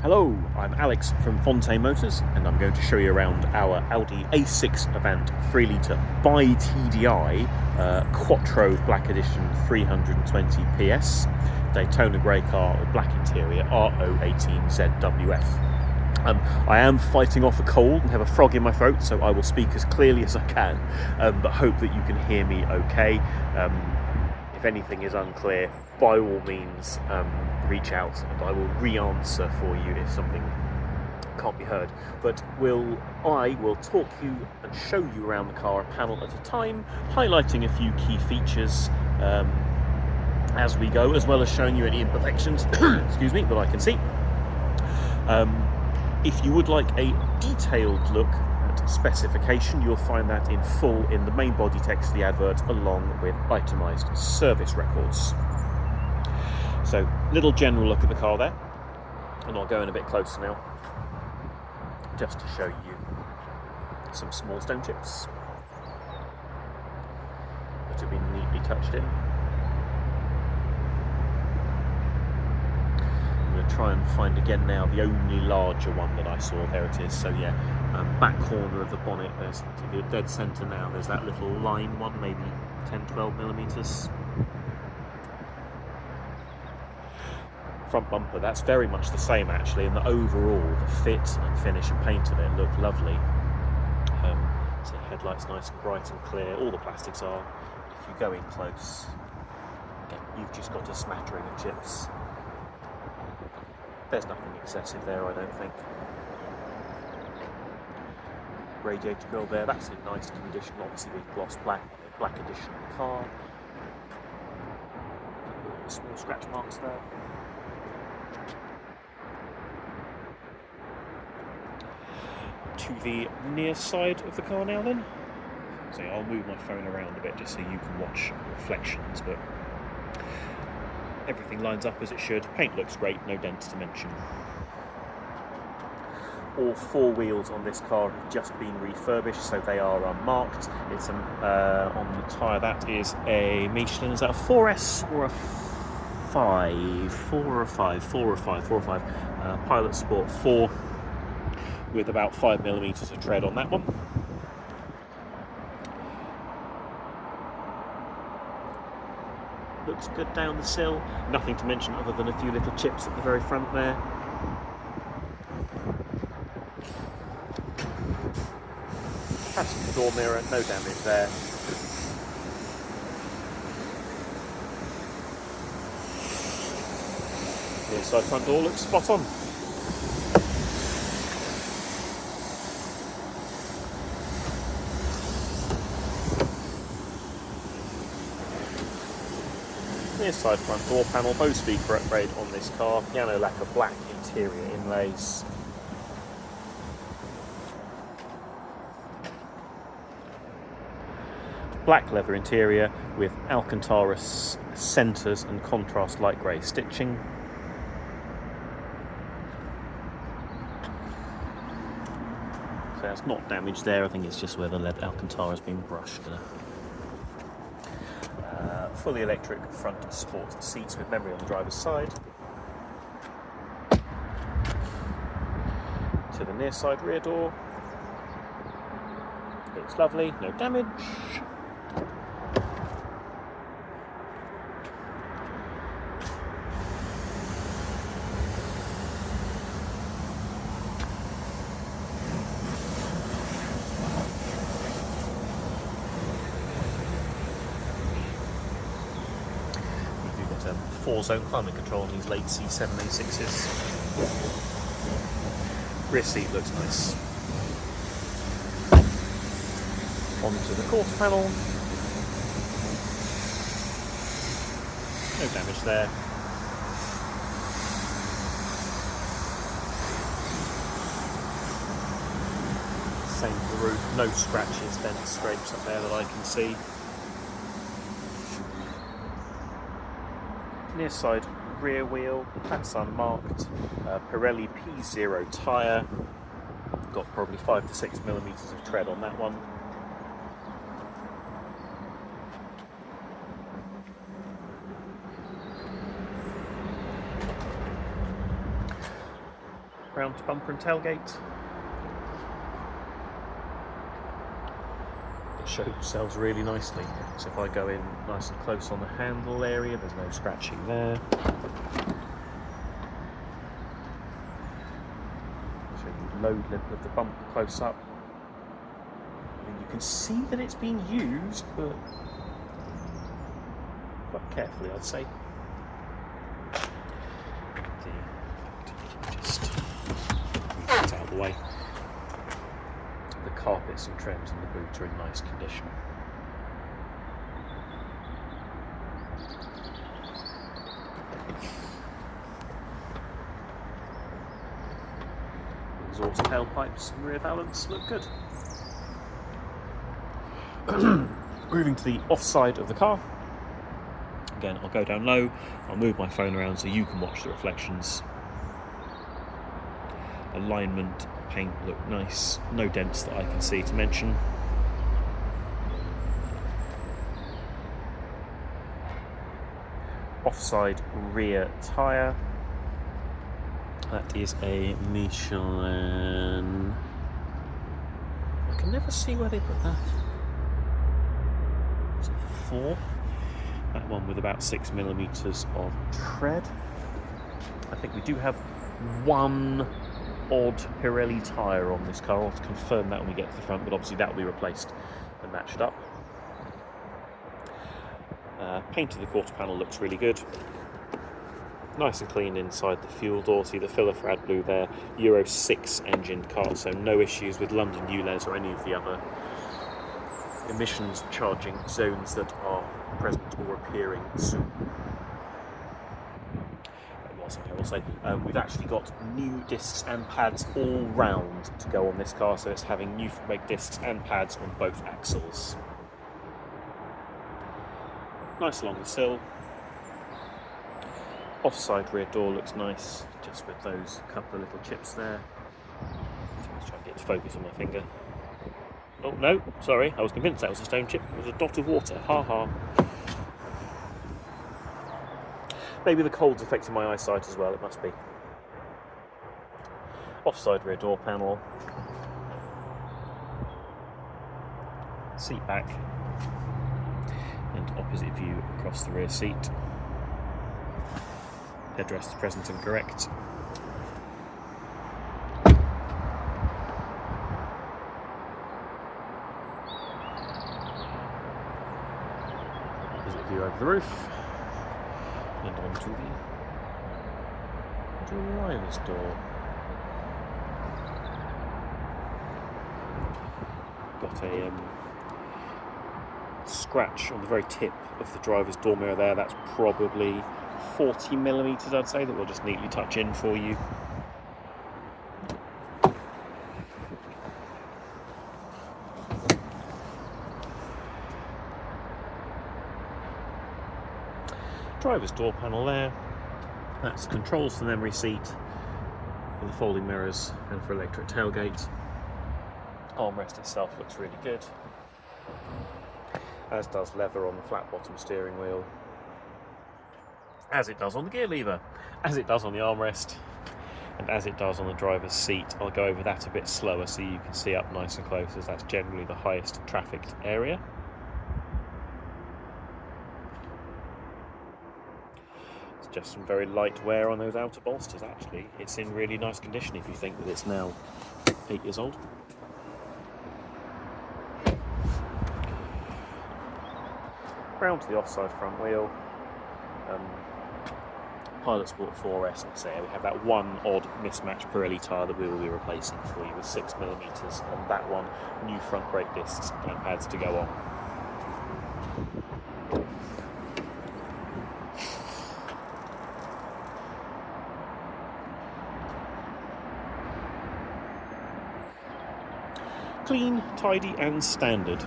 Hello, I'm Alex from Fontaine Motors and I'm going to show you around our Audi A6 Avant 3 litre BiTDI Quattro Black Edition 320 PS Daytona grey car with black interior RO18ZWF. I am fighting off a cold and have a frog in my throat, so I will speak as clearly as I can, but hope that you can hear me okay. If anything is unclear, by all means reach out and I will re-answer for you if something can't be heard. But I will talk you and show you around the car a panel at a time, highlighting a few key features as we go, as well as showing you any imperfections excuse me, that I can see. If you would like a detailed look at specification, you'll find that in full in the main body text of the advert, along with itemised service records. So, little general look at the car there, and I'll go in a bit closer now, just to show you some small stone chips that have been neatly touched in. I'm going to try and find again now the only larger one that I saw. There it is. So yeah, back corner of the bonnet, there's to the dead centre now, there's that little line one, maybe 10-12 millimetres. Front bumper, that's very much the same actually, and the overall, the fit and finish and paint of it look lovely. So headlights nice and bright and clear, all the plastics are. If you go in close, again, you've just got a smattering of chips. There's nothing excessive there, I don't think. Radiator grille there, that's in nice condition, obviously with gloss black, black edition of the car. Small scratch marks there. To the near side of the car now then. So I'll move my phone around a bit just so you can watch reflections, but everything lines up as it should. Paint looks great, no dents to mention. All four wheels on this car have just been refurbished, so they are unmarked. It's on the tyre that is a Michelin. Is that a 4S or a 5? 4 or a 5? 4 or 5? 4 or 5. Pilot Sport 4 with about 5mm of tread on that one. Looks good down the sill. Nothing to mention other than a few little chips at the very front there. Passenger door mirror, no damage there. The inside front door looks spot on. Near side front door panel, Bose speaker upgrade on this car, piano lacquer black interior inlays. Black leather interior with Alcantara centres and contrast light grey stitching. So that's not damaged there, I think it's just where the lead Alcantara has been brushed. Fully electric front sport seats with memory on the driver's side. To the near side rear door. Looks lovely, no damage. Four-zone climate control on these late C7 A6s. Rear seat looks nice. Onto the quarter panel. No damage there. Same for the roof, no scratches, dents, scrapes up there that I can see. Near side rear wheel, that's unmarked. Pirelli P0 tyre, got probably 5 to 6mm of tread on that one. round to bumper and tailgate. It shows themselves really nicely. So if I go in nice and close on the handle area, there's no scratching there. Show you the load lip of the bumper close up. I mean, you can see that it's been used, but quite carefully, I'd say. Just move that out of the way. The carpets and trims in the boot are in nice condition. Exhaust tailpipes and rear valance look good. Moving to the offside of the car. Again, I'll go down low, I'll move my phone around so you can watch the reflections. Alignment, paint look nice, no dents that I can see to mention. Offside rear tyre. That is a Michelin. I can never see where they put that. Is it 4? That one with about 6mm of tread. I think we do have one odd Pirelli tyre on this car. I'll have to confirm that when we get to the front, but obviously that will be replaced and matched up. Paint of the quarter panel looks really good. Nice and clean inside the fuel door. See the filler for AdBlue there. Euro 6 engined car, so no issues with London ULEZ or any of the other emissions charging zones that are present or appearing soon. I will say we've actually got new discs and pads all round to go on this car, so it's having new brake discs and pads on both axles. Nice along the sill. Offside rear door looks nice, just with those couple of little chips there. Let's try and get to focus on my finger. Oh no, sorry, I was convinced that was a stone chip. It was a dot of water, ha ha. Maybe the cold's affecting my eyesight as well, it must be. Offside rear door panel. Seat back. And opposite view across the rear seat. Headrest is present and correct. Opposite view over the roof. And onto the driver's door. Got a scratch on the very tip of the driver's door mirror there. That's probably 40mm, I'd say, that we'll just neatly touch in for you. Driver's door panel there. That's controls for the memory seat, for the folding mirrors, and for electric tailgate. Armrest itself looks really good, as does leather on the flat bottom steering wheel, as it does on the gear lever, as it does on the armrest, and as it does on the driver's seat. I'll go over that a bit slower so you can see up nice and close, as that's generally the highest trafficked area. Just some very light wear on those outer bolsters. Actually, it's in really nice condition if you think that it's now 8 years old. Round to the offside front wheel. Pilot Sport 4S, and say we have that one odd mismatched Pirelli tyre that we will be replacing for you with 6mm on that one. New front brake discs and pads to go on. Clean, tidy and standard.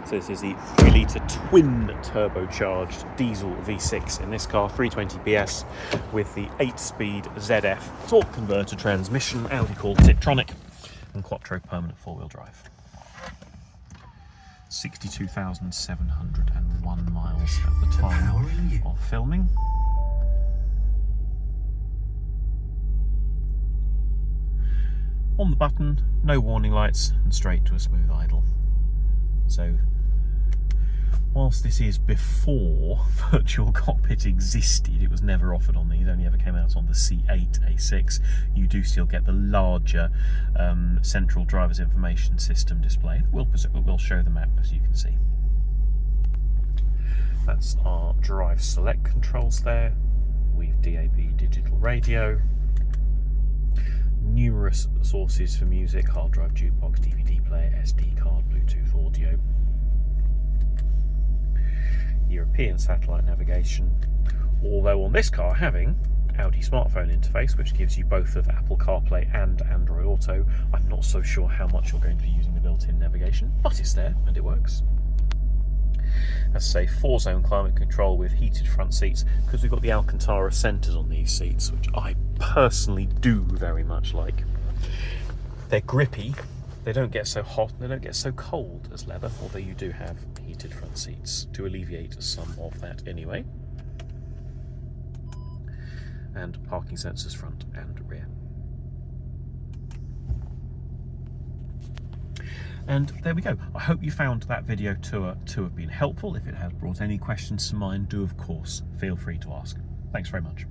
So this is the 3-litre twin turbocharged diesel V6 in this car, 320 PS with the 8-speed ZF torque converter transmission. Audi called Tiptronic, and quattro permanent 4-wheel drive. 62,701 miles at the time of filming. on the button, no warning lights, and straight to a smooth idle. So whilst this is before virtual cockpit existed, it was never offered on these, only ever came out on the C8 A6, you do still get the larger central driver's information system display. We'll show the map, as you can see. That's our drive select controls there. We've DAB digital radio, numerous sources for music, hard drive, jukebox, DVD player, SD card, Bluetooth audio, European satellite navigation, although on this car having Audi smartphone interface, which gives you both of Apple CarPlay and Android Auto, I'm not so sure how much you're going to be using the built-in navigation, but it's there and it works. As I say, 4-zone climate control with heated front seats, because we've got the Alcantara centres on these seats, which I personally do very much like. They're grippy, they don't get so hot, and they don't get so cold as leather, although you do have heated front seats to alleviate some of that anyway. And parking sensors front and rear. And there we go. I hope you found that video tour to have been helpful. If it has brought any questions to mind, do of course feel free to ask. Thanks very much.